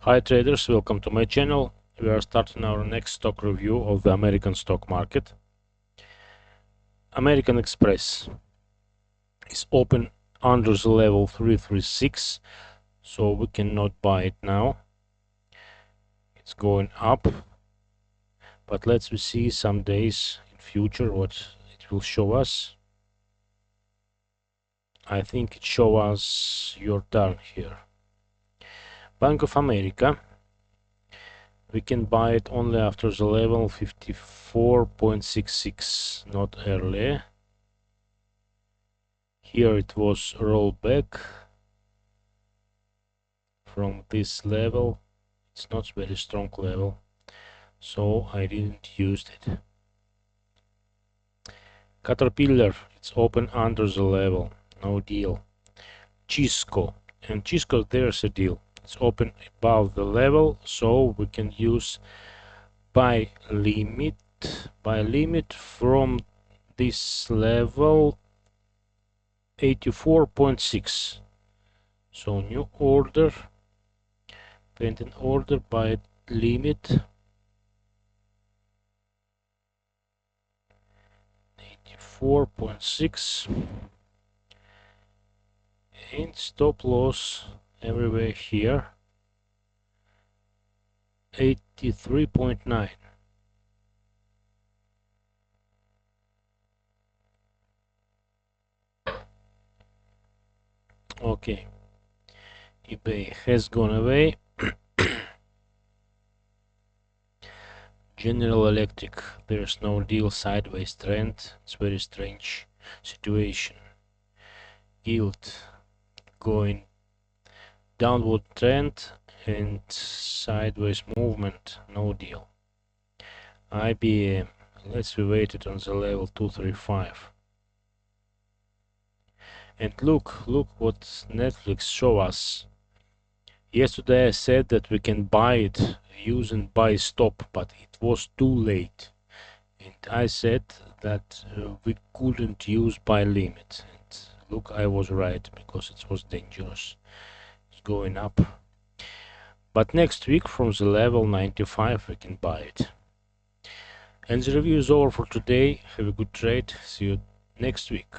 Hi traders, welcome to my channel. We are starting our next stock review of the American stock market. American Express is open under the level 336, so we cannot buy it now. It's going up, but let's see some days in future what it will show us. I think it shows us your turn here. Bank of America, we can buy it only after the level 54.66, not earlier. Here it was rolled back from this level. It's not very strong level, so I didn't use it. Caterpillar, it's open under the level, no deal. CSCO, and CSCO there's a deal. It's open above the level, so we can use buy limit from this level 84.6. So new order, pending order, buy limit 84.6 and stop loss everywhere here 83.9. Okay, eBay has gone away. General Electric, there's no deal, sideways trend. It's very strange situation. GILD going downward trend and sideways movement, no deal. IBM, let's wait it on the level 235. And look what Netflix show us. Yesterday I said that we can buy it using buy stop, but it was too late. And I said that we couldn't use buy limit. And look, I was right, because it was dangerous. It's going up. But next week from the level 95 we can buy it. And the review is over for today. Have a good trade. See you next week.